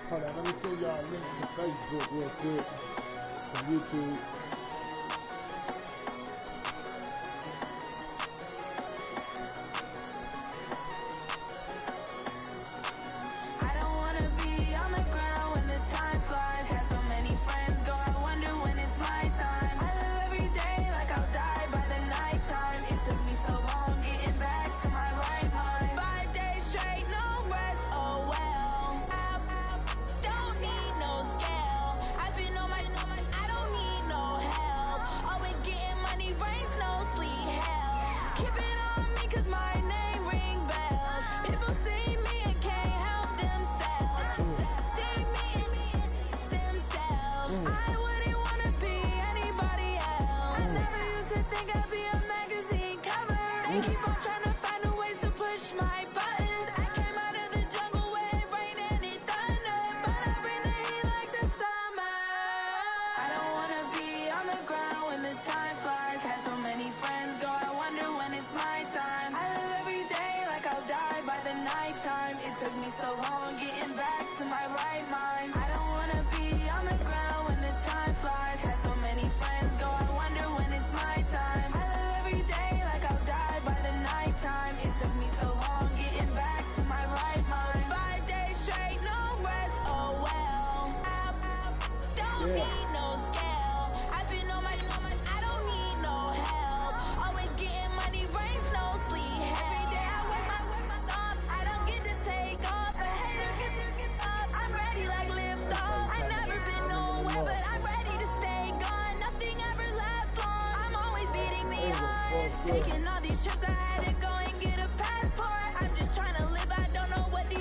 Hold on, let me send y'all a link to Facebook real quick from YouTube. Taking all these trips, I had to go and get a passport. I'm just trying to live, I don't know what the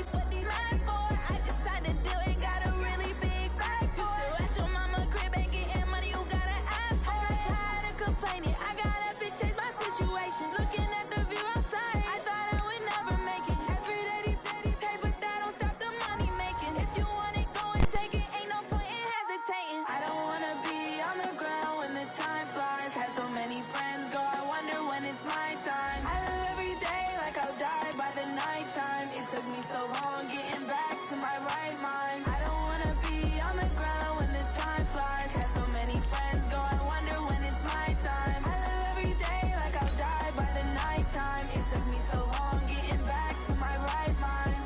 mad for. I just signed a deal and got a really big bag for it. Still at your mama crib and getting money, you gotta ask for it. I'm tired of complaining, I gotta bitch change my situation. Looking at the view outside, I thought I would never make it. Every day, take, but that don't stop the money making. If you want it, go and take it, ain't no point in hesitating. I don't wanna be on the ground when the time flies. Had so many friends go, I wonder when it's my time. I live every day like I'll die by the nighttime. It took me so long getting back to my right mind. I don't wanna be on the ground when the time flies. Had so many friends go, I wonder when it's my time. I live every day like I'll die by the nighttime. It took me so long getting back to my right mind.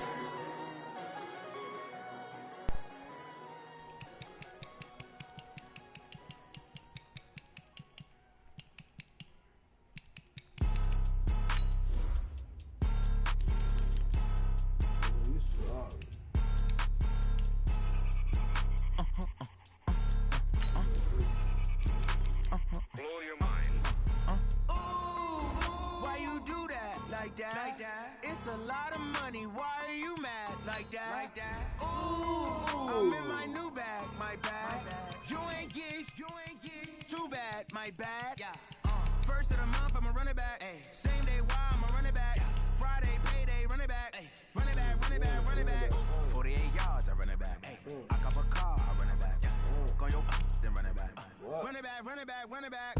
Blow your mind. Why you do that like that? It's a lot of money. Why are you mad like that? Ooh, I'm in my new bag, my bag. You ain't get too bad, my bad. First of the month, I'ma run it back. Same day, why I'ma run it back. Friday, payday, run it back. Run it back, run it back, run it back. 48 yards, I run it back. I cop a car, I run it back. Go your then run it back. Run it back, run it back, run it back.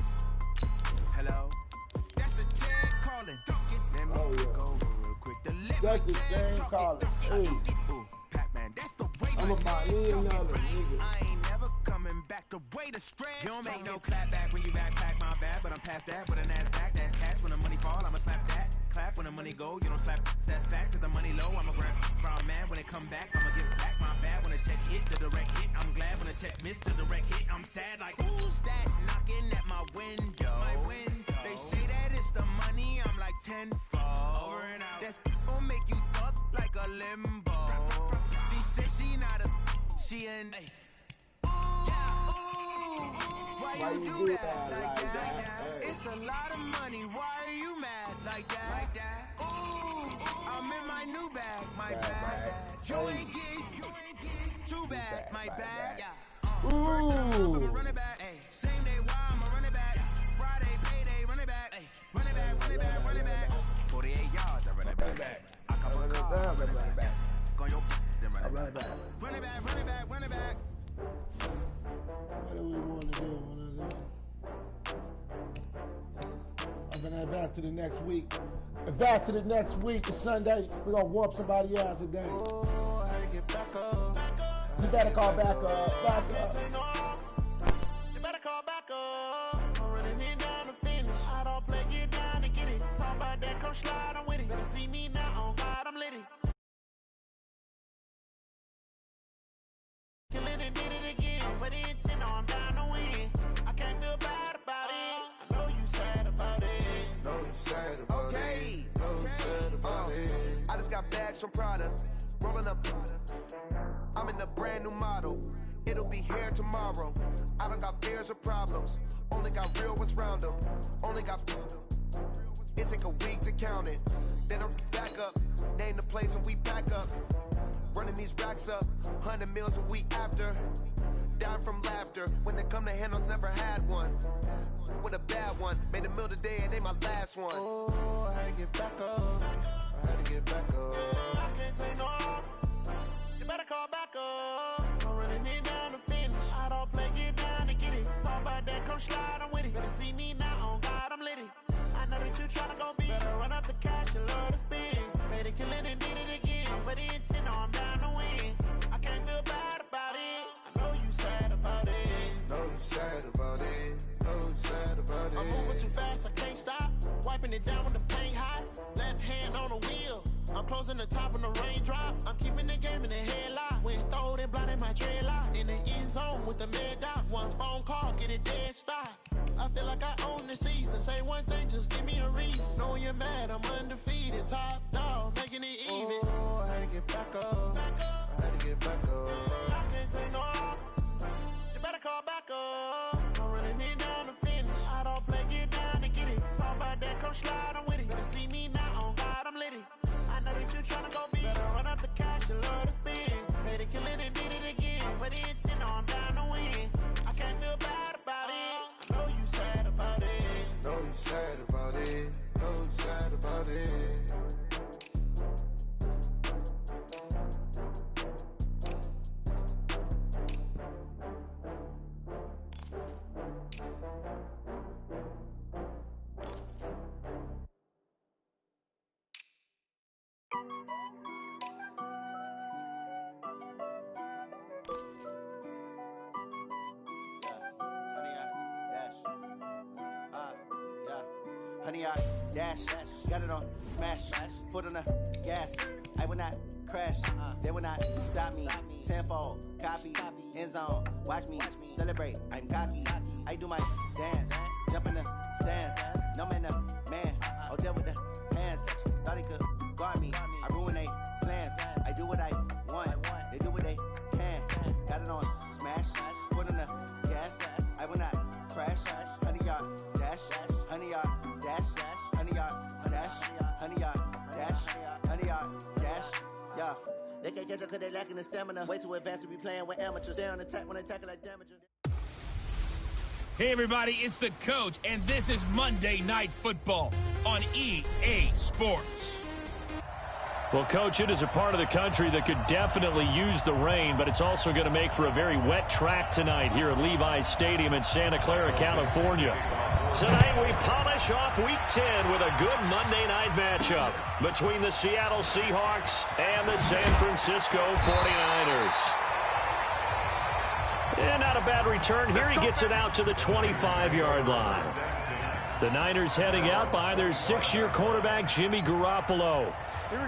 Hello, that's the Jay calling. Let me go real quick. That's the Jay calling. Hey, Ooh, Pac-Man, that's the way I'm about another nigga. I ain't never coming back the way the stress. You don't make no clap back when you backpack my bad, but I'm past that with an ass back. That's cash when the money fall, I'ma slap that. Clap when the money go, you don't slap. That's facts. If the money low, I'm a brown man. When it come back, I'ma give back my bad. When the check hit, the direct hit. I'm glad when the check missed the direct hit. I'm sad like who's that knocking at my window? They say that it's the money. I'm like tenfold. Over and out. That's gon' make you up like a limbo. She said she not a, she an. Why you do that like that? It's a lot of money. Why are you mad like that? Ooh, I'm in my new bag, my bag. You ain't get too bad, my bag. First of the month, I'ma run it back. Same day, why I'ma run it back. Friday, payday, run it back. Run it back, run it back, run it back. 48 yards, I run it back. I come a car, I run it back. Go your then run it back. Run it back, run it back, run it back. What do we want to do? I'm gonna advance to the next week. Advance to the next week. It's Sunday. We're gonna whoop somebody else today. Oh, I had to get back up. You better call back up. Back up. You better call back up. I'm running in down to finish. I don't play, get down to get it. Talk about that, come slide, I'm with it. Better see me now, on God, I'm litty. Killing it, did it again. But the intent, I'm down to win. I can't feel bad about it. I know you sad about it. Know you sad about it. Know you sad about it. I just got bags from Prada. Rolling up. I'm in a brand new model. It'll be here tomorrow. I don't got fears or problems. Only got real ones round them. Only got. It take a week to count it. Then I'm back up. Name the place and we back up. Running these racks up. 100 meals a week after. Down from laughter. When they come to handles, never had one. With a bad one. Made a meal today and they my last one. Oh, I had to get back up. I had to get back up. I can't take no off. You better call back up. I'm running it down to finish. I don't play, get down to get it. Talk about that, come slide, I'm with it. Better see me now, on God, I'm litty. I know that you tryna go big. Better run up the cash, you love to spend. Better kill it and did it again. But the intent, no, I'm down to win. I can't feel bad about it. I know you sad about it. Know you sad about it. Know you sad about it. I'm moving too fast, I can't stop. Wiping it down with the paint hot. Left hand on the wheel. I'm closing the top of the raindrop. I'm keeping the game in the headlock. When throwed and blinded my dreadlock. In the end zone with the mad dot. One phone call, get it dead stop. I feel like I own the season. Say one thing, just give me a reason. Knowing you're mad, I'm undefeated. Top dog, making it even. Oh, I had to get back up. I had to get back up. I can't take no off. You better call back up. I'm running it down to finish. I don't play, get down to get it. Talk about that, come slide, I'm with it. Better see me now, on God, I'm litty. I know that you tryna go big. Better run up the cash, you love to spend. Better kill it and did it again. But the intent, no, I'm down to win. I can't feel bad about it. I know you sad about it. Know you sad about it. Know you sad about it. Honey, I dash, got it on smash, foot on the gas. I will not crash, they will not stop me. Tenfold, copy, end zone, watch me celebrate. I'm cocky, I do my dance, jump in the stands. No man, the man, oh, deal with the hands. Thought he could guard me, I ruin they plans. I do what I want, they do what they can. Got it on smash, foot on the gas. I will not crash, honey, y'all dash, honey, y'all dash, honey, y'all dash, honey, y'all dash, honey, y'all dash, yeah. They can't catch up cause they lacking the stamina. Way too advanced to be playing with amateurs. Stay on attack when they tackle like damages. Hey everybody, it's the coach, and this is Monday Night Football on EA Sports. Well, Coach, it is a part of the country that could definitely use the rain, but it's also going to make for a very wet track tonight here at Levi's Stadium in Santa Clara, California. Tonight we polish off Week 10 with a good Monday night matchup between the Seattle Seahawks and the San Francisco 49ers. And not a bad return here. He gets it out to the 25-yard line. The Niners heading out behind their 6-year quarterback, Jimmy Garoppolo.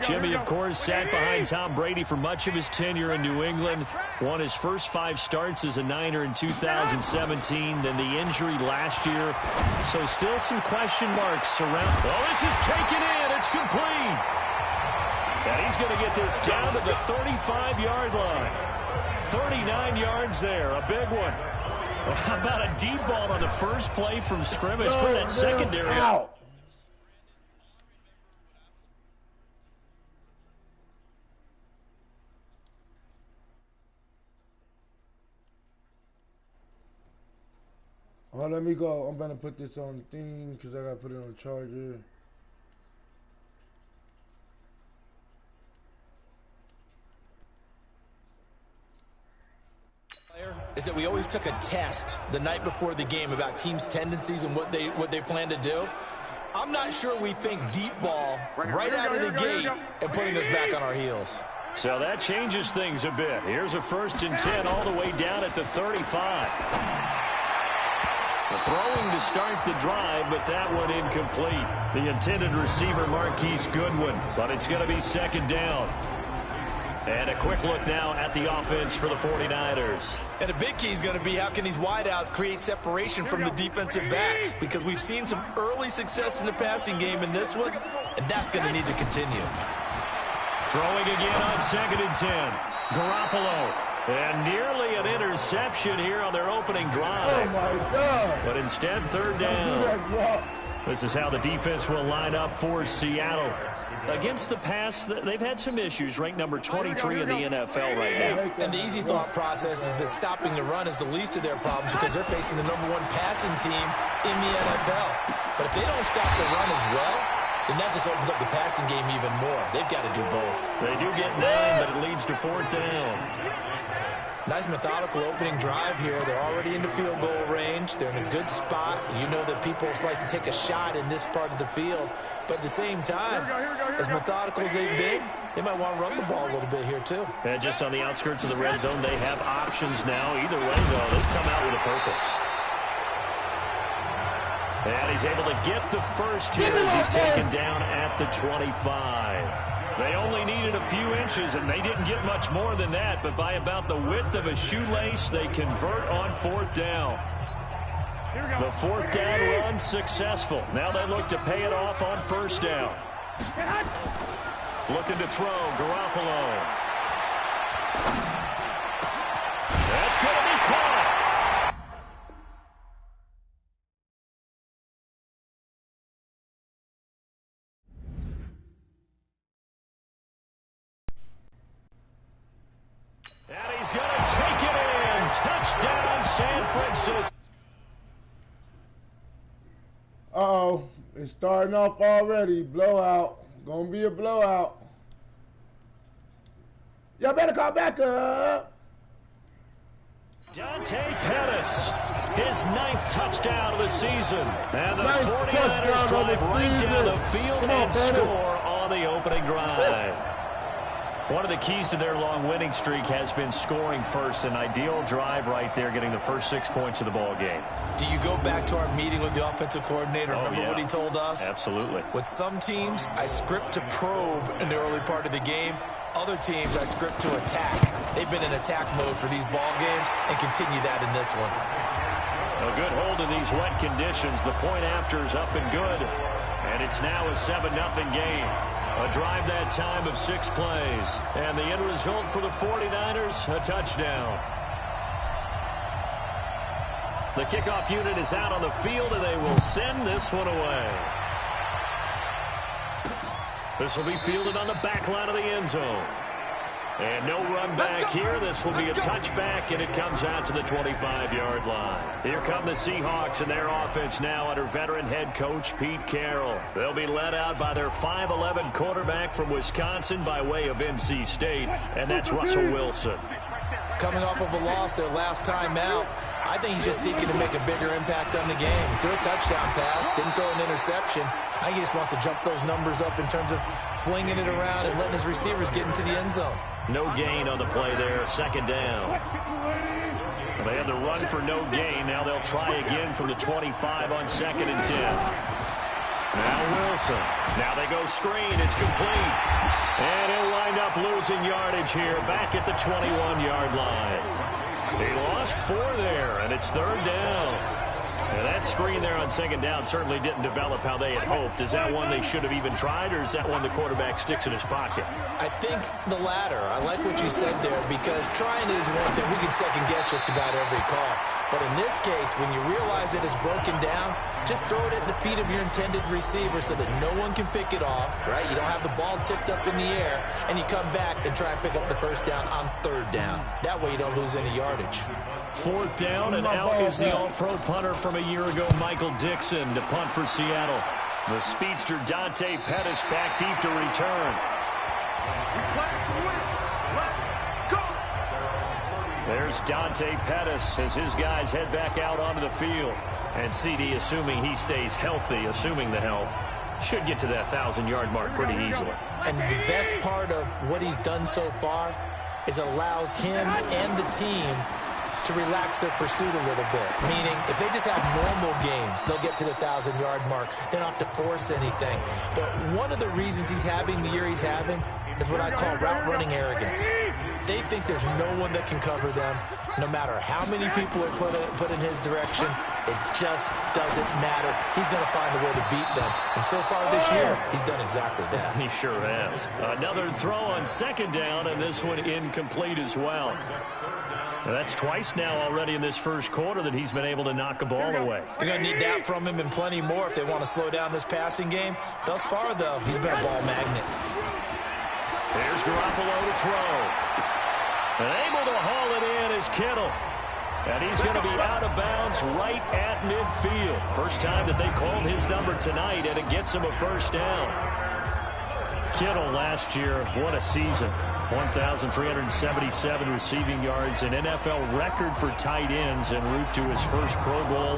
Jimmy, of course, sat behind Tom Brady for much of his tenure in New England. Won his first 5 starts as a Niner in 2017, then the injury last year. So still some question marks around. Oh, this is taken in. It's complete. And he's going to get this down to the 35-yard line. 39 yards there, a big one. How about a deep ball on the first play from scrimmage? Put that secondary out. Oh, let me go. I'm gonna put this on the thing because I gotta put it on the charger. Is that we always took a test the night before the game about teams' tendencies and what they plan to do. I'm not sure we think deep ball right out of the gate and putting us back on our heels. So that changes things a bit. Here's a 1st and 10 all the way down at the 35. The throwing to start the drive, but that one incomplete. The intended receiver, Marquise Goodwin, but it's going to be 2nd down. And a quick look now at the offense for the 49ers. And a big key is going to be how can these wideouts create separation from the defensive backs, because we've seen some early success in the passing game in this one, and that's going to need to continue. Throwing again on 2nd and 10. Garoppolo. And nearly an interception here on their opening drive. Oh, my God. But instead, 3rd down. This is how the defense will line up for Seattle. Against the pass, they've had some issues, ranked number 23 in the NFL right now. And the easy thought process is that stopping the run is the least of their problems because they're facing the #1 passing team in the NFL. But if they don't stop the run as well, then that just opens up the passing game even more. They've got to do both. They do get 9, but it leads to 4th down. Nice methodical opening drive here. They're already into field goal range. They're in a good spot. You know that people like to take a shot in this part of the field. But at the same time, as methodical as they've been, they might want to run the ball a little bit here too. And just on the outskirts of the red zone, they have options now. Either way, though, they've come out with a purpose. And he's able to get the first here as he's taken down at the 25. They only needed a few inches, and they didn't get much more than that. But by about the width of a shoelace, they convert on 4th down. The 4th down run successful. Now they look to pay it off on 1st down. Looking to throw, Garoppolo. That's going to be caught. And he's going to take it in. Touchdown, San Francisco. Uh-oh. It's starting off already. Blowout. Gonna be a blowout. Y'all better call back up. Dante Pettis, his 9th touchdown of the season. And the 49ers drive right down the field and score on the opening drive. One of the keys to their long winning streak has been scoring first. An ideal drive right there, getting the first 6 points of the ball game. Do you go back to our meeting with the offensive coordinator? Remember what he told us? Absolutely. With some teams, I script to probe in the early part of the game. Other teams, I script to attack. They've been in attack mode for these ball games and continue that in this one. A good hold of these wet conditions. The point after is up and good. And it's now a 7-0 game. A drive that time of 6 plays. And the end result for the 49ers, a touchdown. The kickoff unit is out on the field, and they will send this one away. This will be fielded on the back line of the end zone. And no run back here. This will be a touchback, and it comes out to the 25-yard line. Here come the Seahawks and their offense now under veteran head coach Pete Carroll. They'll be led out by their 5'11 quarterback from Wisconsin by way of NC State, and that's Russell Wilson. Coming off of a loss their last time out, I think he's just seeking to make a bigger impact on the game. He threw a touchdown pass, didn't throw an interception. I think he just wants to jump those numbers up in terms of flinging it around and letting his receivers get into the end zone. No gain on the play there, 2nd down. They had the run for no gain. Now they'll try again from the 25 on 2nd and 10. Now Wilson. Now they go screen. It's complete. And he'll wind up losing yardage here back at the 21-yard line. He lost 4 there, and it's 3rd down. And that screen there on 2nd down certainly didn't develop how they had hoped. Is that one they should have even tried, or is that one the quarterback sticks in his pocket? I think the latter. I like what you said there, because trying is one thing. We can second-guess just about every call. But in this case, when you realize it is broken down, just throw it at the feet of your intended receiver so that no one can pick it off, right? You don't have the ball tipped up in the air, and you come back and try and pick up the 1st down on 3rd down. That way you don't lose any yardage. 4th down, and out is the all-pro punter from a year ago, Michael Dixon, to punt for Seattle. The speedster Dante Pettis back deep to return. There's Dante Pettis as his guys head back out onto the field. And CD, assuming he stays healthy, assuming the health, should get to that 1,000-yard mark pretty easily. And the best part of what he's done so far is allows him and the team to relax their pursuit a little bit. Meaning, if they just have normal games, they'll get to the 1,000-yard mark. They don't have to force anything. But one of the reasons he's having the year he's having is what I call route-running arrogance. They think there's no one that can cover them. No matter how many people are put in his direction, it just doesn't matter. He's going to find a way to beat them. And so far this year, he's done exactly that. He sure has. Another throw on second down, and this one incomplete as well. Now, that's twice now already in this first quarter that he's been able to knock a ball away. They're going to need that from him and plenty more if they want to slow down this passing game. Thus far, though, he's been a ball magnet. Here's Garoppolo to throw. And able to haul it in is Kittle. And he's going to be out of bounds right at midfield. First time that they've called his number tonight, and it gets him a first down. Kittle last year, what a season. 1,377 receiving yards, an NFL record for tight ends en route to his first Pro Bowl.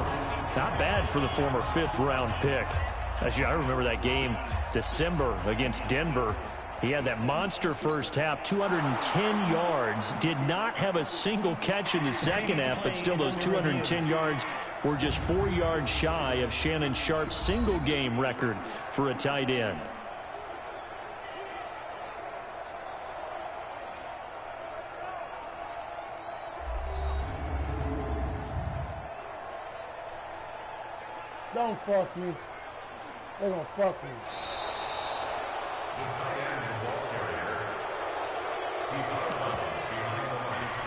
Not bad for the former fifth-round pick. Actually, I remember that game, December against Denver. He had that monster first half, 210 yards, did not have a single catch in the second half, but still those 210 yards were just 4 yards shy of Shannon Sharpe's single-game record for a tight end. Don't fuck me. They gonna fuck me.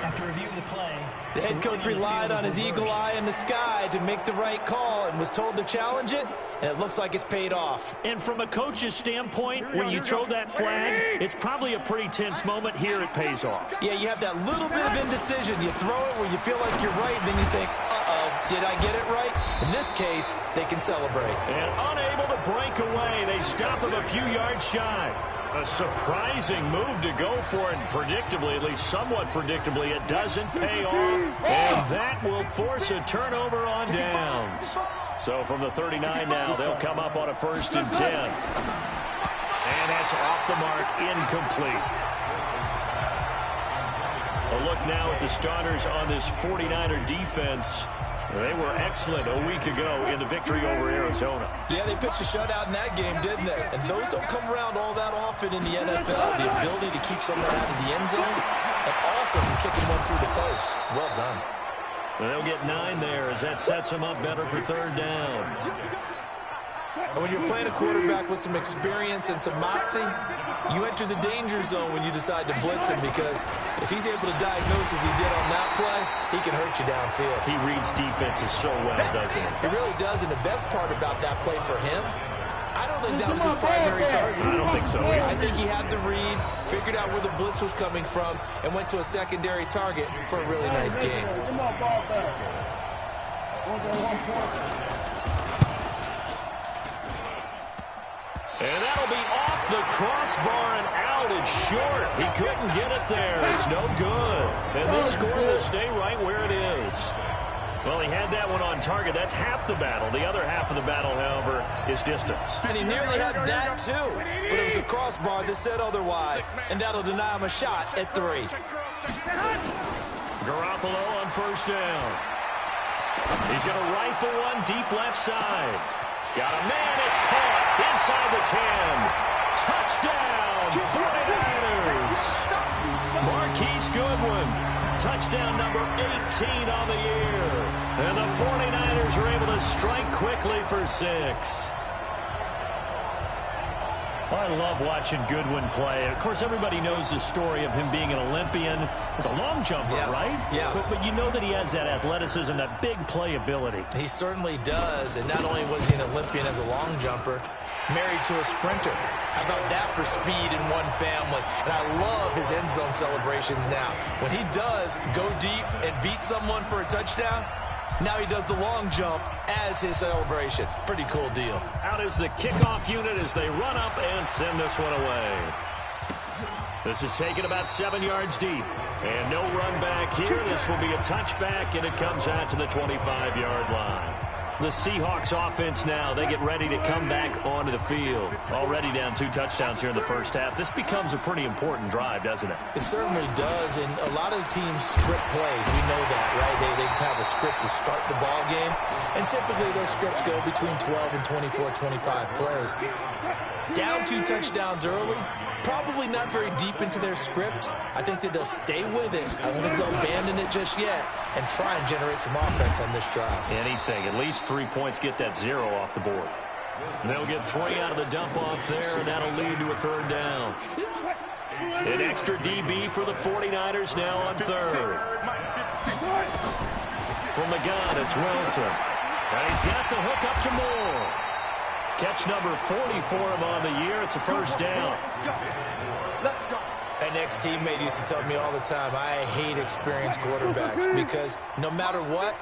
After review of the play, the head coach relied on his eagle eye in the sky to make the right call and was told to challenge it, and it looks like it's paid off. And from a coach's standpoint, when you throw that flag, it's probably a pretty tense moment. Here it pays off. Yeah, you have that little bit of indecision. You throw it where you feel like you're right, and then you think, uh-oh, did I get it right? In this case, they can celebrate. And unable to break away, they stop him a few yards shy. A surprising move to go for it, and predictably, at least somewhat predictably, it doesn't pay off. And that will force a turnover on downs. So from the 39 now, they'll come up on a 1st and 10. And that's off the mark, incomplete. A look now at the starters on this 49er defense. They were excellent a week ago in the victory over Arizona. Yeah, they pitched a shutout in that game, didn't they? And those don't come around all that often in the NFL. The ability to keep someone out of the end zone, and also kicking one through the post. Well done. They'll get 9 there as that sets them up better for 3rd down. And when you're playing a quarterback with some experience and some moxie, you enter the danger zone when you decide to blitz him, because if he's able to diagnose as he did on that play, he can hurt you downfield. He reads defenses so well, doesn't he? He really does, and the best part about that play for him, I don't think that was his primary target. I don't think so either. I think he had the read, figured out where the blitz was coming from, and went to a secondary target for a really nice game. Give my ball back. And that'll be off the crossbar and out. It's short. He couldn't get it there. It's no good. And this score will stay right where it is. Well, he had that one on target. That's half the battle. The other half of the battle, however, is distance. And he nearly had that, too. But it was a crossbar that said otherwise. And that'll deny him a shot at 3. Garoppolo on 1st down. He's going to rifle one deep left side. Got a man. It's caught inside the 10. Touchdown, 49ers. Marquise Goodwin. Touchdown number 18 on the year. And the 49ers are able to strike quickly for 6. I love watching Goodwin play. Of course, everybody knows the story of him being an Olympian. He's a long jumper, yes, right? Yes. But you know that he has that athleticism, that big playability. He certainly does. And not only was he an Olympian as a long jumper, married to a sprinter. How about that for speed in one family? And I love his end zone celebrations now. When he does go deep and beat someone for a touchdown, now he does the long jump as his celebration. Pretty cool deal. Out is the kickoff unit as they run up and send this one away. This is taken about 7 yards deep. And no run back here. This will be a touchback, and it comes out to the 25-yard line. The Seahawks offense now, they get ready to come back onto the field. Already down 2 touchdowns here in the first half. This becomes a pretty important drive, doesn't it? It certainly does, and a lot of the teams script plays. We know that, right? They have a script to start the ball game, and typically those scripts go between 12 and 24, 25 plays. Down 2 touchdowns early, probably not very deep into their script. I think that they'll stay with it. I don't think they'll abandon it just yet and try and generate some offense on this drive. Anything. At least 3 points, get that 0 off the board. They'll get 3 out of the dump-off there, and that'll lead to a 3rd down. An extra DB for the 49ers now on 3rd. From the gun, it's Wilson. And he's got the hook up to Moore. Catch number 40 for him on the year. It's a 1st down. An ex-teammate used to tell me all the time, I hate experienced quarterbacks because no matter what,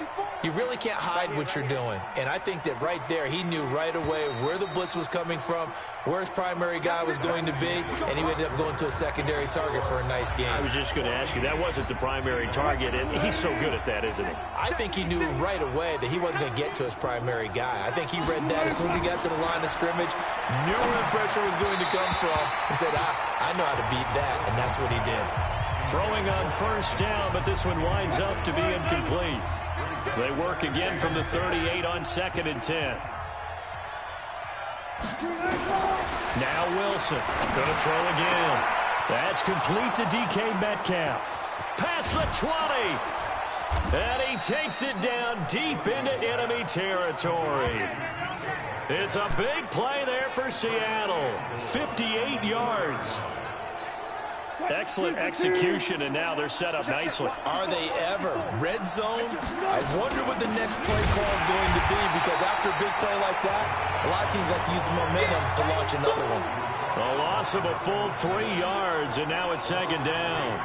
you really can't hide what you're doing. And I think that right there, he knew right away where the blitz was coming from, where his primary guy was going to be, and he ended up going to a secondary target for a nice game. I was just going to ask you, that wasn't the primary target, and he's so good at that, isn't he? I think he knew right away that he wasn't going to get to his primary guy. I think he read that as soon as he got to the line of scrimmage, knew where the pressure was going to come from, and said, I know how to beat that, and that's what he did. Throwing on 1st down, but this one winds up to be incomplete. They work again from the 38 on 2nd and 10. Now Wilson going to throw again. That's complete to DK Metcalf. Past the 20. And he takes it down deep into enemy territory. It's a big play there for Seattle. 58 yards. Excellent execution, and now they're set up nicely. Are they ever? Red zone? I wonder what the next play call is going to be, because after a big play like that, a lot of teams like to use the momentum to launch another one. A loss of a full 3 yards, and now it's 2nd down.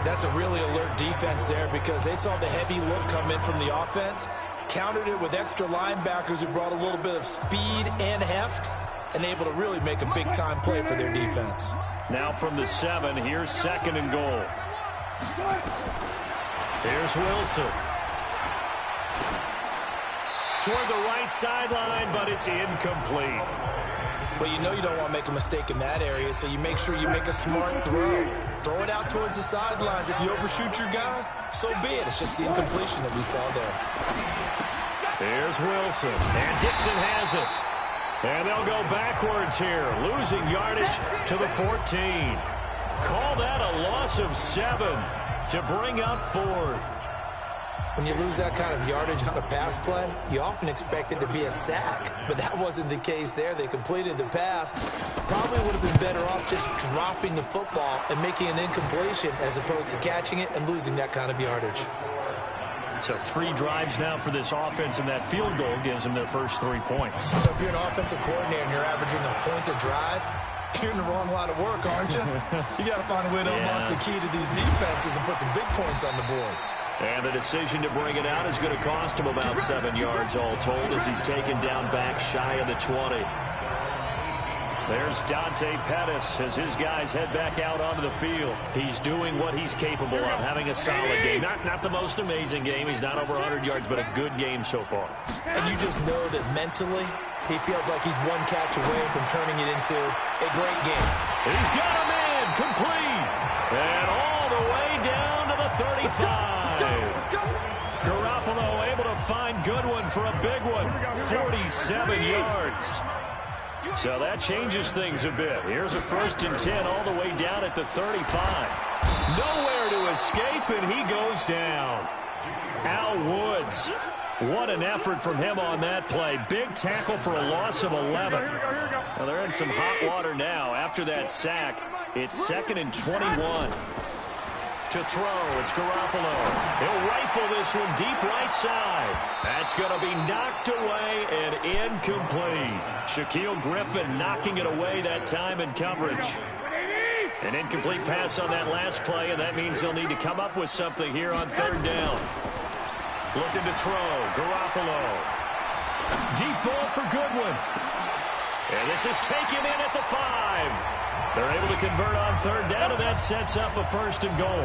That's a really alert defense there, because they saw the heavy look come in from the offense, countered it with extra linebackers who brought a little bit of speed and heft, and able to really make a big-time play for their defense. Now from the 7, here's 2nd and goal. Here's Wilson. Toward the right sideline, but it's incomplete. Well, you know you don't want to make a mistake in that area, so you make sure you make a smart throw. Throw it out towards the sidelines. If you overshoot your guy, so be it. It's just the incompletion that we saw there. Here's Wilson, and Dixon has it. And they'll go backwards here, losing yardage to the 14. Call that a loss of 7 to bring up 4th. When you lose that kind of yardage on a pass play, you often expect it to be a sack. But that wasn't the case there. They completed the pass. Probably would have been better off just dropping the football and making an incompletion as opposed to catching it and losing that kind of yardage. So 3 drives now for this offense, and that field goal gives them their first 3 points. So if you're an offensive coordinator and you're averaging a point a drive, you're in the wrong line of work, aren't you? You got to find a way to unlock the key to these defenses and put some big points on the board. And the decision to bring it out is going to cost him about 7 yards all told as he's taken down back shy of the 20. There's Dante Pettis as his guys head back out onto the field. He's doing what he's capable of, having a solid game. Not the most amazing game. He's not over 100 yards, but a good game so far. And you just know that mentally, he feels like he's one catch away from turning it into a great game. He's got a man complete. And all the way down to the 35. Garoppolo able to find Goodwin for a big one. 47 yards. So that changes things a bit. Here's a 1st and 10 all the way down at the 35. Nowhere to escape, and he goes down. Al Woods. What an effort from him on that play. Big tackle for a loss of 11. Well, they're in some hot water now. After that sack, it's 2nd and 21. To throw, it's Garoppolo. He'll rifle this one deep right side. That's going to be knocked away and incomplete. Shaquille Griffin knocking it away that time in coverage. An incomplete pass on that last play, and that means they'll need to come up with something here on 3rd down. Looking to throw, Garoppolo. Deep ball for Goodwin. And this is taken in at the 5. They're able to convert on 3rd down, and that sets up a 1st and goal.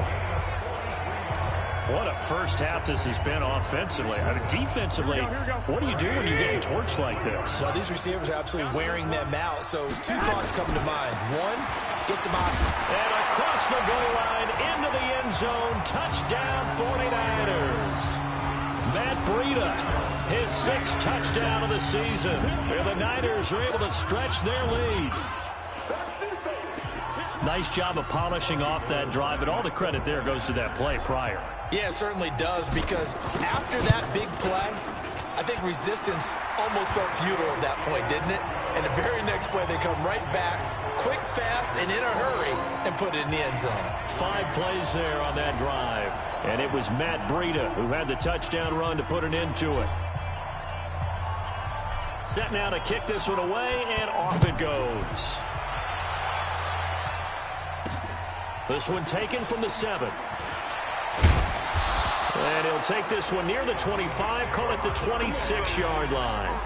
What a first half this has been offensively. I mean, defensively, what do you do when you're getting torched like this? Well, these receivers are absolutely wearing them out. So two thoughts come to mind. One, get some oxygen. And across the goal line, into the end zone, touchdown 49ers. Matt Breida, his 6th touchdown of the season. Where the Niners are able to stretch their lead. Nice job of polishing off that drive, but all the credit there goes to that play prior. Yeah, it certainly does, because after that big play, I think resistance almost felt futile at that point, didn't it? And the very next play, they come right back, quick, fast, and in a hurry, and put it in the end zone. 5 plays there on that drive. And it was Matt Breida who had the touchdown run to put an end to it. Set now to kick this one away, and off it goes. This one taken from the 7. And he'll take this one near the 25, call it the 26-yard line.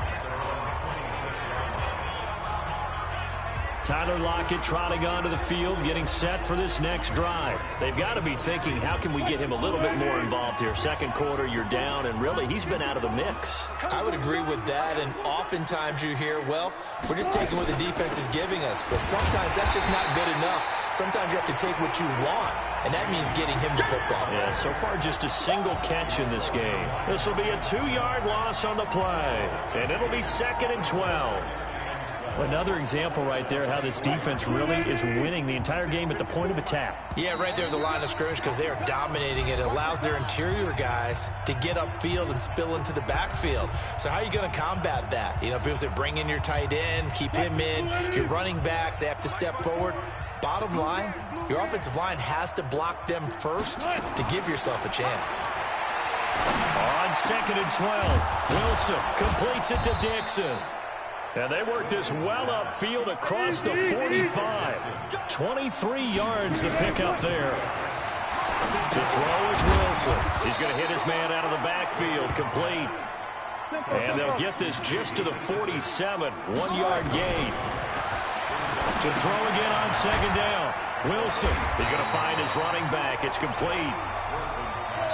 Tyler Lockett trotting onto the field, getting set for this next drive. They've got to be thinking, how can we get him a little bit more involved here? Second quarter, you're down, and really, he's been out of the mix. I would agree with that, and oftentimes you hear, well, we're just taking what the defense is giving us. But sometimes that's just not good enough. Sometimes you have to take what you want, and that means getting him the football. Yeah, so far just a single catch in this game. This will be a 2-yard loss on the play, and it'll be 2nd and 12. Another example right there how this defense really is winning the entire game at the point of attack. Yeah, right there at the line of scrimmage, because they are dominating it. It allows their interior guys to get upfield and spill into the backfield. So how are you going to combat that? You know, people say bring in your tight end, keep him in. Your running backs, they have to step forward. Bottom line, your offensive line has to block them first to give yourself a chance. On 2nd and 12, Wilson completes it to Dixon. And they work this well upfield across the 45. 23 yards to pick up there. To throw is Wilson. He's going to hit his man out of the backfield, complete. And they'll get this just to the 47, 1-yard gain. To throw again on 2nd down. Wilson is going to find his running back. It's complete.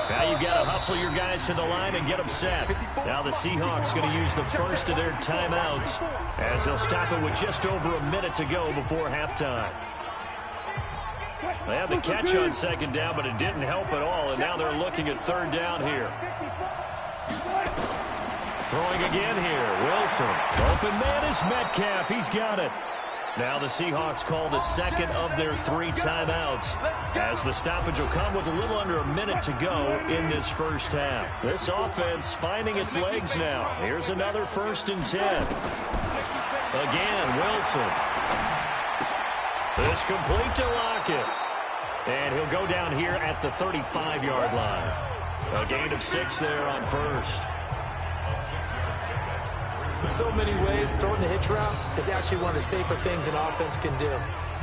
Now you've got to hustle your guys to the line and get them set. Now the Seahawks going to use the first of their timeouts as they'll stop it with just over a minute to go before halftime. They had the catch on 2nd down, but it didn't help at all, and now they're looking at 3rd down here. Throwing again here, Wilson. Open man is Metcalf. He's got it. Now the Seahawks call the 2nd of their 3 timeouts as the stoppage will come with a little under a minute to go in this first half. This offense finding its legs now. Here's another 1st and 10. Again, Wilson. This complete to Lockett. And he'll go down here at the 35-yard line. A gain of 6 there on 1st. In so many ways, throwing the hitch route is actually one of the safer things an offense can do.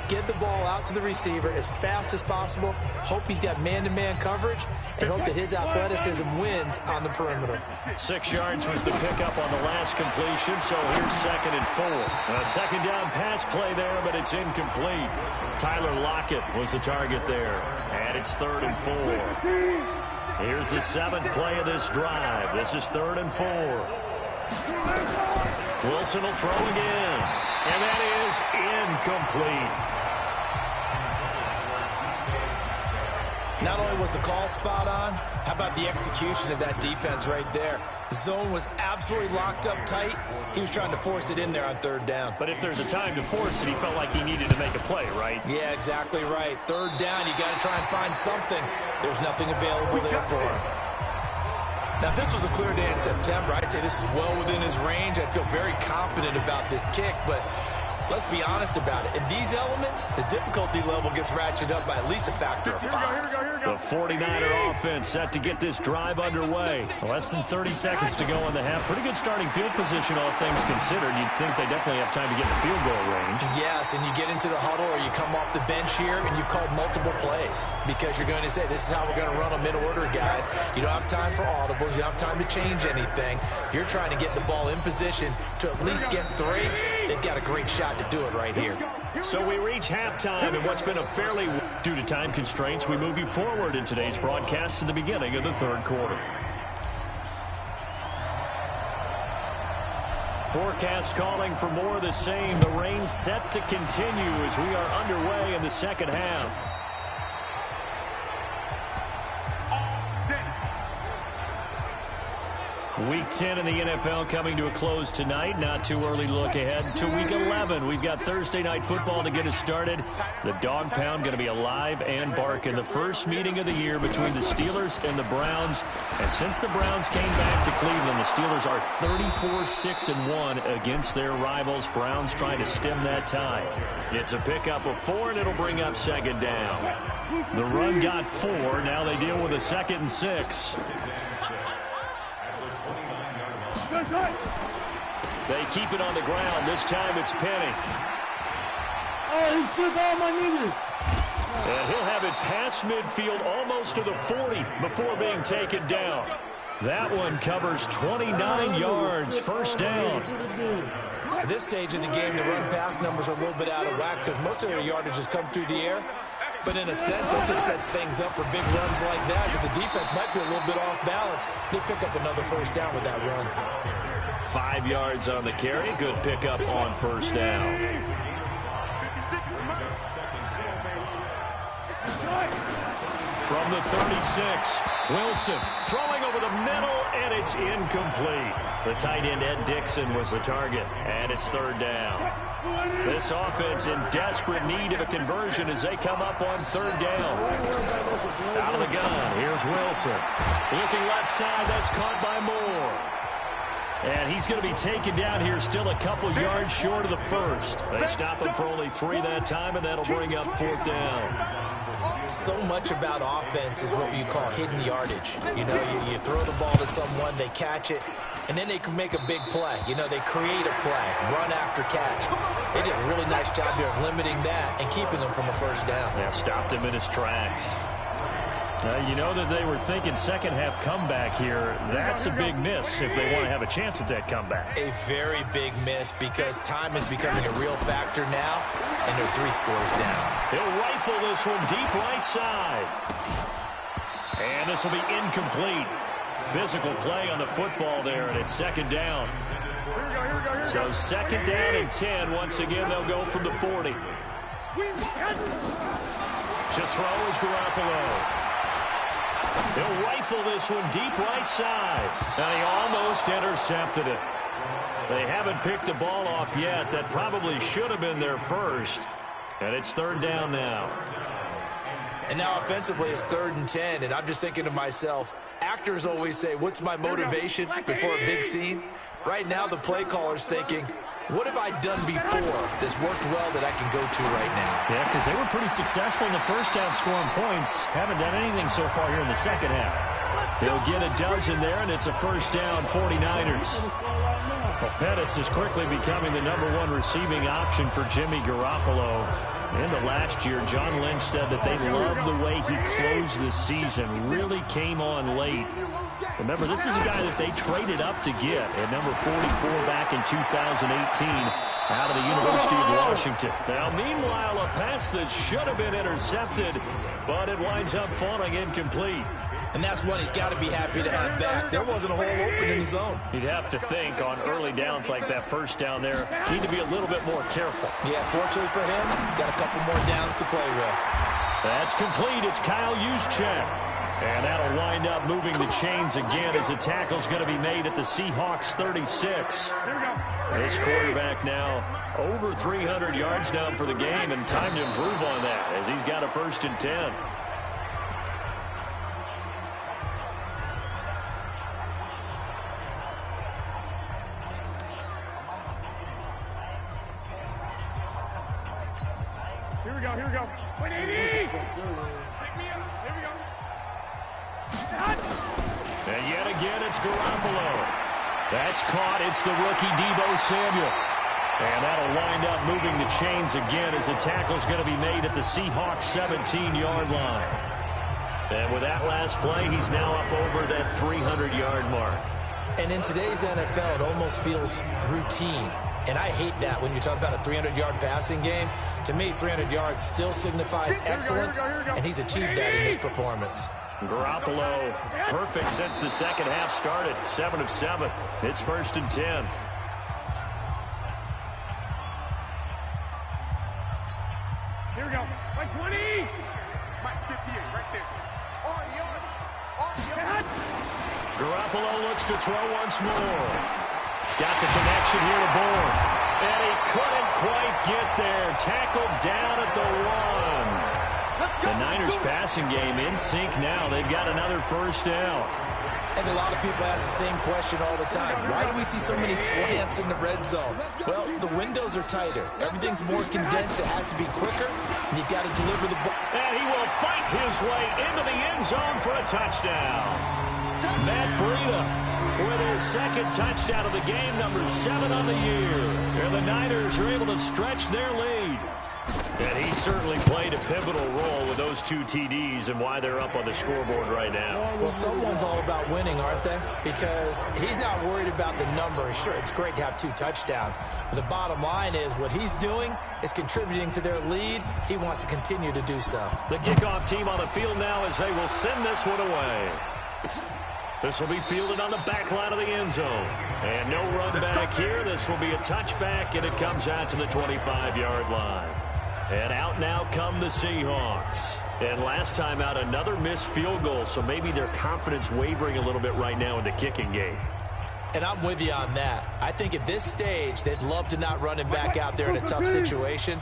Get the ball out to the receiver as fast as possible, hope he's got man-to-man coverage, and hope that his athleticism wins on the perimeter. 6 yards was the pickup on the last completion, so here's 2nd and 4. A 2nd down pass play there, but it's incomplete. Tyler Lockett was the target there, and it's 3rd and 4. Here's the 7th play of this drive. This is 3rd and 4. Wilson will throw again, and that is incomplete. Not only was the call spot on, how about the execution of that defense right there? The zone was absolutely locked up tight. He was trying to force it in there on 3rd down. But if there's a time to force it, he felt like he needed to make a play, right? Yeah, exactly right. 3rd down, you got to try and find something. There's nothing available there for him. Now, if this was a clear day in September, I'd say this is well within his range. I'd feel very confident about this kick, but let's be honest about it. In these elements, the difficulty level gets ratcheted up by at least a factor of 5. The 49er offense set to get this drive underway. Less than 30 seconds to go in the half. Pretty good starting field position, all things considered. You'd think they definitely have time to get in the field goal range. Yes, and you get into the huddle or you come off the bench here and you've called multiple plays because you're going to say, this is how we're going to run them in order, guys. You don't have time for audibles. You don't have time to change anything. You're trying to get the ball in position to at least get 3. They've got a great shot to do it right here. So we reach halftime in what's been a fairly Due to time constraints, we move you forward in today's broadcast to the beginning of the third quarter. Forecast calling for more of the same. The rain set to continue as we are underway in the second half. Week 10 in the NFL coming to a close tonight. Not too early to look ahead to Week 11. We've got Thursday night football to get us started. The Dog Pound going to be alive and barking. The first meeting of the year between the Steelers and the Browns. And since the Browns came back to Cleveland, the Steelers are 34-6-1 against their rivals. Browns trying to stem that tide. It's a pickup of 4, and it'll bring up second down. The run got 4. Now they deal with a 2nd and 6. They keep it on the ground. This time it's Penny. Oh, he took all my niggas. And he'll have it past midfield almost to the 40 before being taken down. That one covers 29 yards. First down. At this stage of the game, the run-pass numbers are a little bit out of whack because most of their yardage has come through the air. But in a sense, that just sets things up for big runs like that because the defense might be a little bit off balance. They pick up another first down with that run. 5 yards on the carry. Good pickup on first down. From the 36, Wilson throwing over the middle, and it's incomplete. The tight end, Ed Dixon, was the target, and it's third down. This offense in desperate need of a conversion as they come up on third down. Out of the gun, here's Wilson. Looking left side, that's caught by Moore. And he's going to be taken down here still a couple yards short of the first. They stop him for only 3 that time, and that'll bring up fourth down. So much about offense is what you call hidden yardage. You know, you throw the ball to someone, they catch it, and then they can make a big play. You know, they create a play, run after catch. They did a really nice job there of limiting that and keeping him from a first down. Yeah, stopped him in his tracks. You know that they were thinking second half comeback here. That's a big miss if they want to have a chance at that comeback. A very big miss because time is becoming a real factor now, and they're 3 scores down. He'll rifle this one deep right side. And this will be incomplete. Physical play on the football there, and it's second down. So second down and 10. Once again, they'll go from the 40. To throw is Garoppolo. He'll rifle this one deep right side. And he almost intercepted it. They haven't picked a ball off yet. That probably should have been their first. And it's third down now. And now offensively it's 3rd and 10. And I'm just thinking to myself, actors always say, what's my motivation before a big scene? Right now the play caller's thinking, what have I done before that's worked well that I can go to right now? Yeah, because they were pretty successful in the first half scoring points. Haven't done anything so far here in the second half. They'll get a dozen there, and it's a first down, 49ers. Well, Pettis is quickly becoming the #1 receiving option for Jimmy Garoppolo. In the last year, John Lynch said that they loved the way he closed the season, really came on late. Remember, this is a guy that they traded up to get at number 44 back in 2018 out of the University of Washington. Now, meanwhile, a pass that should have been intercepted, but it winds up falling incomplete. And that's one he's got to be happy to have back. There wasn't a hole open in the zone. You'd have to think on early downs like that first down there, need to be a little bit more careful. Yeah, fortunately for him, got a couple more downs to play with. That's complete. It's Kyle Juszczyk. And that'll wind up moving the chains again as the tackle's going to be made at the Seahawks 36. This quarterback now over 300 yards down for the game, and time to improve on that as he's got a 1st and 10. Here we go. 180! Pick me up. Here we go. And yet again, it's Garoppolo. That's caught. It's the rookie Deebo Samuel. And that'll wind up moving the chains again as the tackle's going to be made at the Seahawks 17-yard line. And with that last play, he's now up over that 300-yard mark. And in today's NFL, it almost feels routine. And I hate that when you talk about a 300-yard passing game. To me, 300 yards still signifies excellence, and he's achieved that in this performance. Garoppolo, perfect since the second half started. 7 of 7. It's 1st and 10. Here we go. Like 20. Mike 58 right there. Garoppolo looks to throw once more. Got the connection here to Bourne. And he couldn't quite get there. Tackled down at the 1. The Niners passing game in sync now. They've got another first down. And a lot of people ask the same question all the time. Why do we see so many slants in the red zone? Well, the windows are tighter. Everything's more condensed. It has to be quicker, and you've got to deliver the ball. And he will fight his way into the end zone for a touchdown. Matt Breida with his second touchdown of the game, number 7 on the year. And the Niners are able to stretch their lead. And he certainly played a pivotal role with those 2 TDs and why they're up on the scoreboard right now. Well, someone's all about winning, aren't they? Because he's not worried about the number. Sure, it's great to have 2 touchdowns. But the bottom line is what he's doing is contributing to their lead. He wants to continue to do so. The kickoff team on the field now as they will send this one away. This will be fielded on the back line of the end zone. And no run back here. This will be a touchback, and it comes out to the 25-yard line. And out now come the Seahawks. And last time out, another missed field goal, so maybe their confidence wavering a little bit right now in the kicking game. And I'm with you on that. I think at this stage, they'd love to not run him back out there in a tough situation.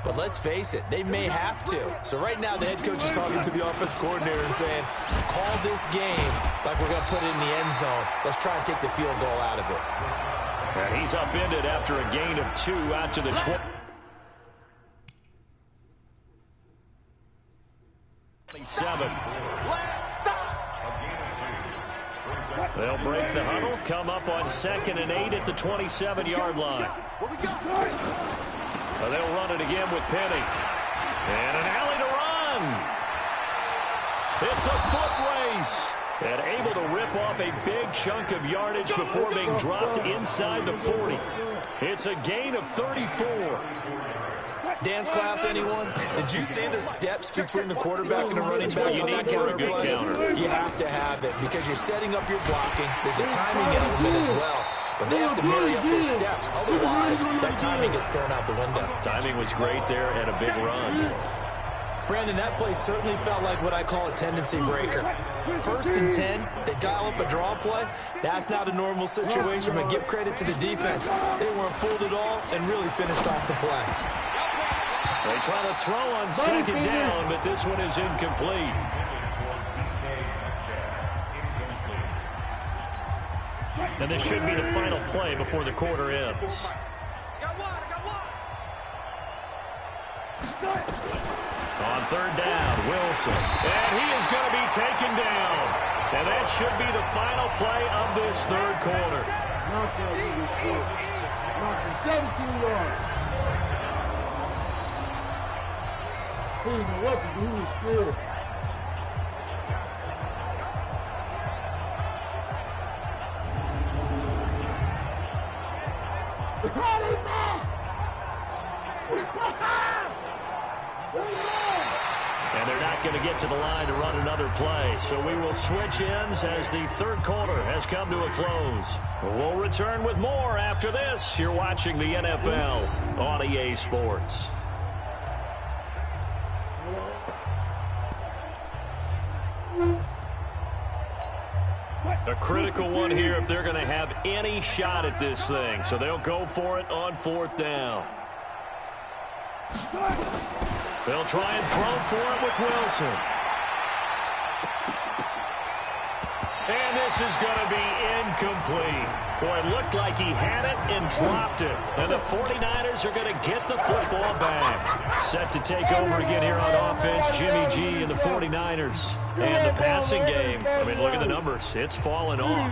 But let's face it, they may have to. So right now, the head coach is talking to the offense coordinator and saying, call this game like we're going to put it in the end zone. Let's try and take the field goal out of it. And he's upended after a gain of 2 out to the 20. 7. They'll break the huddle, come up on 2nd and 8 at the 27-yard line. They'll run it again with Penny. And an alley to run. It's a foot race. And able to rip off a big chunk of yardage before being dropped inside the 40. It's a gain of 34. Dance class, anyone? Did you see the steps between the quarterback and the running back on that counter play? You have to have it because you're setting up your blocking. There's a timing element as well. But they have to marry up those steps. Otherwise, that timing gets thrown out the window. Timing was great there and a big run. Brandon, that play certainly felt like what I call a tendency breaker. 1st and 10, they dial up a draw play. That's not a normal situation, but give credit to the defense. They weren't fooled at all and really finished off the play. They try to throw on 2nd down, but this one is incomplete. And this should be the final play before the quarter ends. On 3rd down, Wilson. And he is going to be taken down. And that should be the final play of this 3rd quarter. 17 yards. He didn't know what to do. He was scared. And they're not going to get to the line to run another play. So we will switch ends as the 3rd quarter has come to a close. We'll return with more after this. You're watching the NFL on EA Sports. A critical one here if they're going to have any shot at this thing. So they'll go for it on 4th down. They'll try and throw for it with Wilson. And this is going to be incomplete. Boy, it looked like he had it and dropped it. And the 49ers are going to get the football back. Set to take over again here on offense, Jimmy G and the 49ers. And the passing game, I mean, look at the numbers. It's fallen off.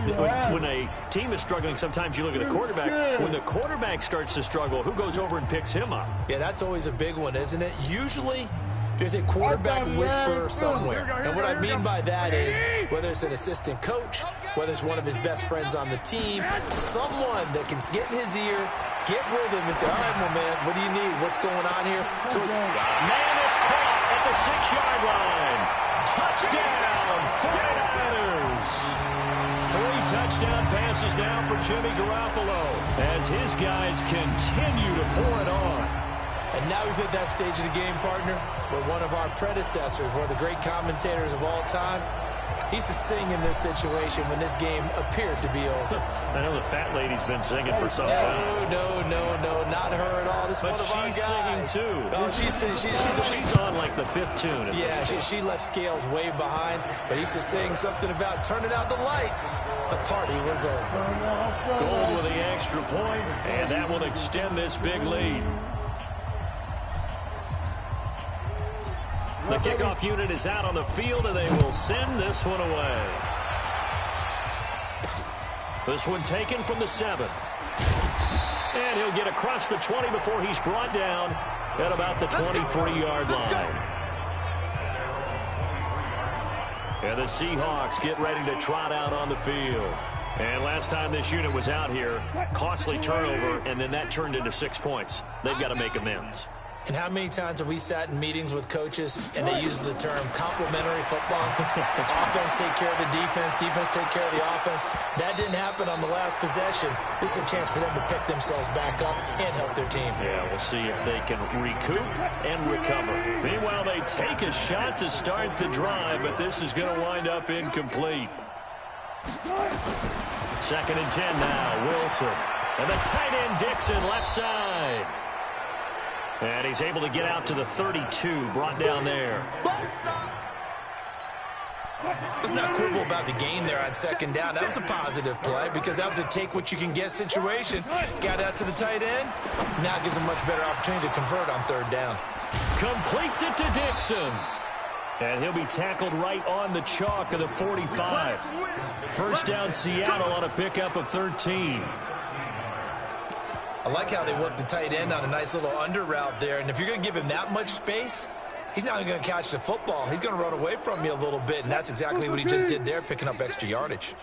When a team is struggling, sometimes you look at the quarterback. When the quarterback starts to struggle, who goes over and picks him up? Yeah, that's always a big one, isn't it? Usually, there's a quarterback whisperer somewhere. And what I mean by that is, whether it's an assistant coach, whether it's one of his best friends on the team, someone that can get in his ear Get with him and say, all right, my man, what do you need? What's going on here? So, man, it's caught at the 6-yard line. Touchdown, 49ers. 3 touchdown passes now for Jimmy Garoppolo as his guys continue to pour it on. And now we've hit that stage of the game, partner, where one of our predecessors, one of the great commentators of all time, he used to sing in this situation when this game appeared to be over. I know the fat lady's been singing for some time. No, not her at all. This is one of our guys. But she's singing, too. Oh, she's on, like, the 5th tune. Yeah, she left Scales way behind, but he used to sing something about turning out the lights. The party was over. Gold with the extra point, and that will extend this big lead. The kickoff unit is out on the field, and they will send this one away. This one taken from the 7. And he'll get across the 20 before he's brought down at about the 23-yard line. And the Seahawks get ready to trot out on the field. And last time this unit was out here, costly turnover, and then that turned into 6 points. They've got to make amends. And how many times have we sat in meetings with coaches and they use the term complementary football? Offense take care of the defense, defense take care of the offense. That didn't happen on the last possession. This is a chance for them to pick themselves back up and help their team. Yeah, we'll see if they can recoup and recover. Meanwhile, they take a shot to start the drive, but this is going to wind up incomplete. 2nd and 10 now, Wilson. And the tight end, Dixon, left side. And he's able to get out to the 32, brought down there. Let's not quibble about the gain there on 2nd down. That was a positive play because that was a take-what-you-can-get situation. Got out to the tight end. Now it gives him a much better opportunity to convert on 3rd down. Completes it to Dixon. And he'll be tackled right on the chalk of the 45. First down, Seattle on a pickup of 13. I like how they work the tight end on a nice little under route there. And if you're going to give him that much space, he's not going to catch the football. He's going to run away from you a little bit, and that's exactly what he just did there, picking up extra yardage.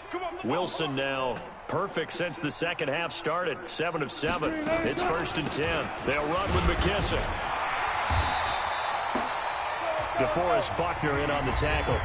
Wilson now perfect since the second half started. 7 of 7. It's 1st and 10. They'll run with McKissick. DeForest Buckner in on the tackle.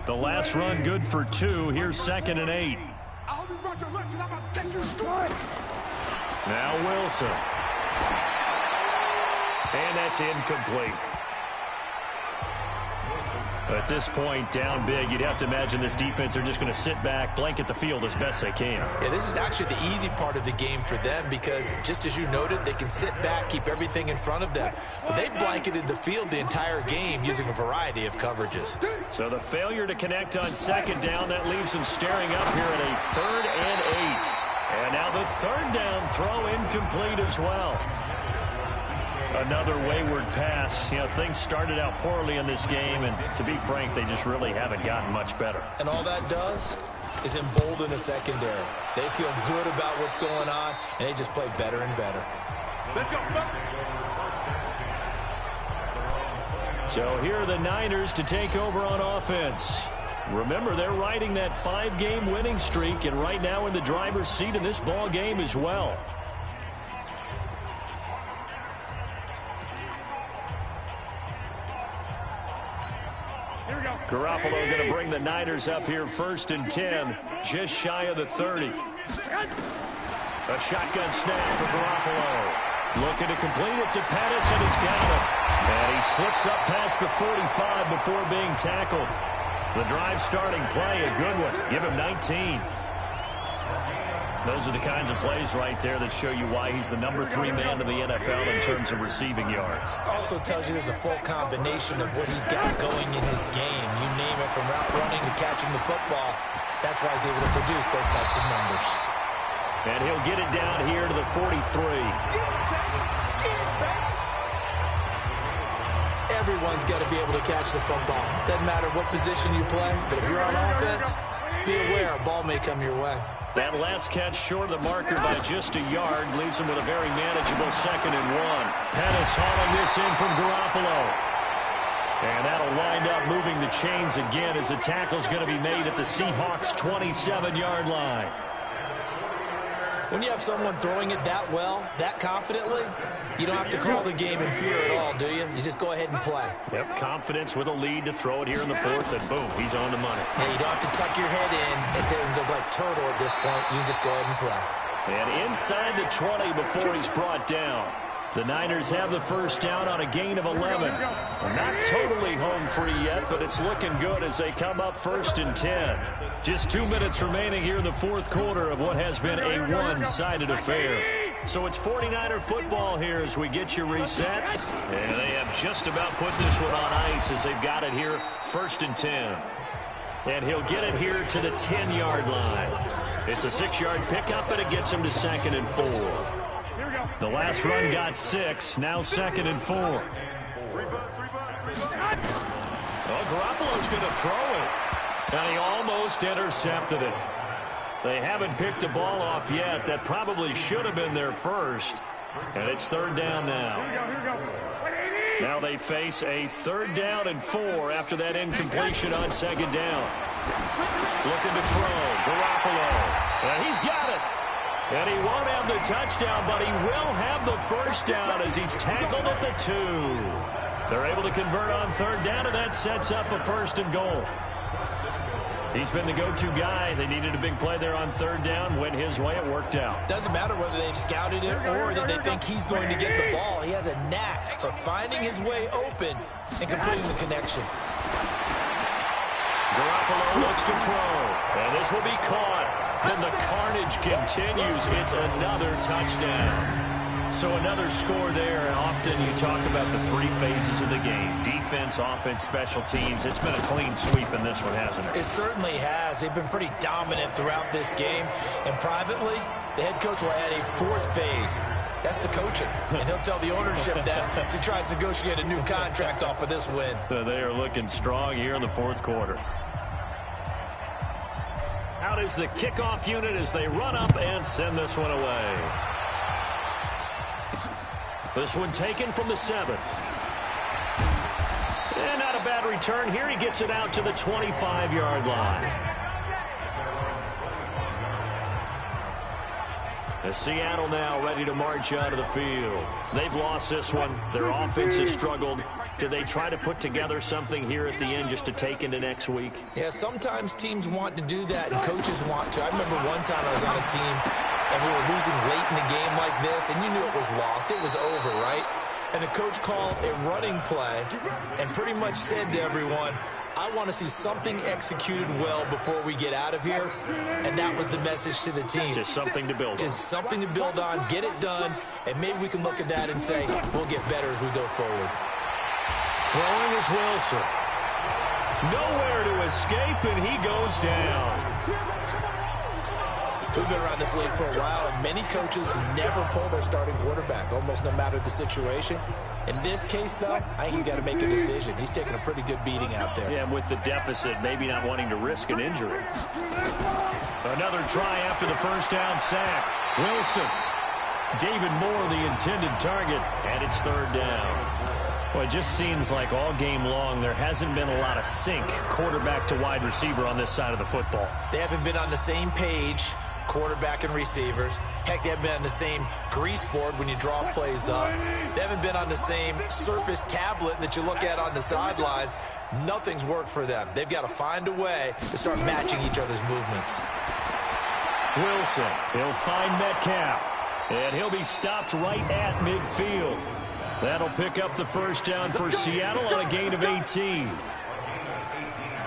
The last run good for 2. Here's 2nd and 8. Now Wilson. And that's incomplete. At this point, down big, you'd have to imagine this defense are just going to sit back, blanket the field as best they can. Yeah, this is actually the easy part of the game for them because, just as you noted, they can sit back, keep everything in front of them. But they blanketed the field the entire game using a variety of coverages. So the failure to connect on 2nd down, that leaves them staring up here at a 3rd and 8. And now the 3rd down throw incomplete as well. Another wayward pass. You know, things started out poorly in this game, and to be frank, they just really haven't gotten much better. And all that does is embolden a secondary. They feel good about what's going on, and they just play better and better. Let's go. So here are the Niners to take over on offense. Remember, they're riding that 5-game winning streak, and right now in the driver's seat in this ball game as well. Garoppolo going to bring the Niners up here 1st and 10, just shy of the 30. A shotgun snap for Garoppolo. Looking to complete it to Pettis, and he's got him. And he slips up past the 45 before being tackled. The drive starting play, a good one. Give him 19. Those are the kinds of plays right there that show you why he's the number 3 man in the NFL in terms of receiving yards. Also tells you there's a full combination of what he's got going in his game. You name it, from route running to catching the football. That's why he's able to produce those types of numbers. And he'll get it down here to the 43. Everyone's got to be able to catch the football. Doesn't matter what position you play, but if you're on offense, be aware, a ball may come your way. That last catch short of the marker by just a yard leaves him with a very manageable 2nd and 1. Pettis hauling this in from Garoppolo. And that'll wind up moving the chains again as the tackle's going to be made at the Seahawks' 27-yard line. When you have someone throwing it that well, that confidently, you don't have to call the game in fear at all, do you? You just go ahead and play. Yep, confidence with a lead to throw it here in the 4th, and boom, he's on the money. Yeah, you don't have to tuck your head in and go like turtle at this point. You can just go ahead and play. And inside the 20 before he's brought down. The Niners have the first down on a gain of 11. Not totally home free yet, but it's looking good as they come up 1st and 10. Just 2 minutes remaining here in the 4th quarter of what has been a one-sided affair. So it's 49er football here as we get you reset. And they have just about put this one on ice as they've got it here 1st and 10. And he'll get it here to the 10-yard line. It's a 6-yard pickup, and it gets him to 2nd and 4. The last run got 6, now 2nd and 4. Oh, Garoppolo's going to throw it. And he almost intercepted it. They haven't picked a ball off yet. That probably should have been their first. And it's 3rd down now. Now they face a 3rd down and 4 after that incompletion on 2nd down. Looking to throw. Garoppolo. And he's got it. And he won't have the touchdown, but he will have the first down as he's tackled at the 2. They're able to convert on 3rd down, and that sets up a 1st and goal. He's been the go-to guy. They needed a big play there on 3rd down. Went his way. It worked out. Doesn't matter whether they've scouted it or that they think he's going to get the ball. He has a knack for finding his way open and completing the connection. Garoppolo looks to throw, and this will be caught. And the carnage continues. It's another touchdown. So another score there. And often you talk about the 3 phases of the game. Defense, offense, special teams. It's been a clean sweep in this one, hasn't it? It certainly has. They've been pretty dominant throughout this game. And privately, the head coach will add a 4th phase. That's the coaching. And he'll tell the ownership that as he tries to negotiate a new contract off of this win. They are looking strong here in the 4th quarter. Out is the kickoff unit as they run up and send this one away. This one taken from the 7. And not a bad return here. He gets it out to the 25-yard line. As Seattle now ready to march out of the field. They've lost this one. Their offense has struggled. Do they try to put together something here at the end just to take into next week? Yeah, sometimes teams want to do that and coaches want to. I remember one time I was on a team and we were losing late in a game like this, and you knew it was lost. It was over, right? And the coach called a running play and pretty much said to everyone, I want to see something executed well before we get out of here. And that was the message to the team. Just something to build on. Just something to build on, get it done, and maybe we can look at that and say, we'll get better as we go forward. Throwing is Wilson. Nowhere to escape, and he goes down. We've been around this league for a while, and many coaches never pull their starting quarterback, almost no matter the situation. In this case, though, I think he's got to make a decision. He's taking a pretty good beating out there. Yeah, with the deficit, maybe not wanting to risk an injury. Another try after the first down sack. Wilson. David Moore, the intended target, and it's 3rd down. Well, it just seems like all game long there hasn't been a lot of sync quarterback to wide receiver on this side of the football. They haven't been on the same page, quarterback and receivers. Heck, they haven't been on the same grease board when you draw plays up. They haven't been on the same Surface tablet that you look at on the sidelines. Nothing's worked for them. They've got to find a way to start matching each other's movements. Wilson, he'll find Metcalf, and he'll be stopped right at midfield. That'll pick up the first down for Seattle on a gain of 18.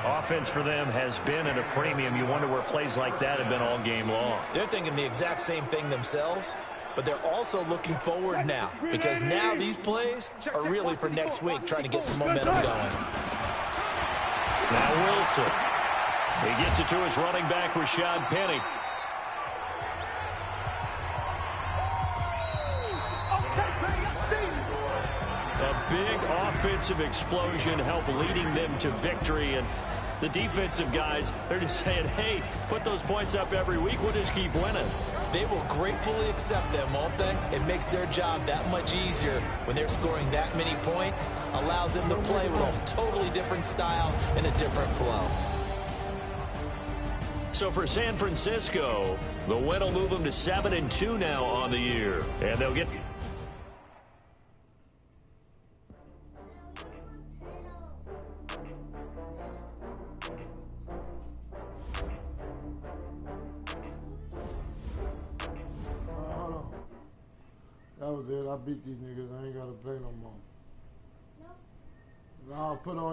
Offense for them has been at a premium. You wonder where plays like that have been all game long. They're thinking the exact same thing themselves, but they're also looking forward now because now these plays are really for next week, trying to get some momentum going. Now Wilson. He gets it to his running back, Rashad Penny. A big offensive explosion help leading them to victory. And the defensive guys, they're just saying, hey, put those points up every week. We'll just keep winning. They will gratefully accept them, won't they? It makes their job that much easier when they're scoring that many points. Allows them to play with a totally different style and a different flow. So for San Francisco, the win will move them to 7-2 now on the year. And they'll get... That was it. I beat these niggas. I ain't got to play no more. No. I'll put on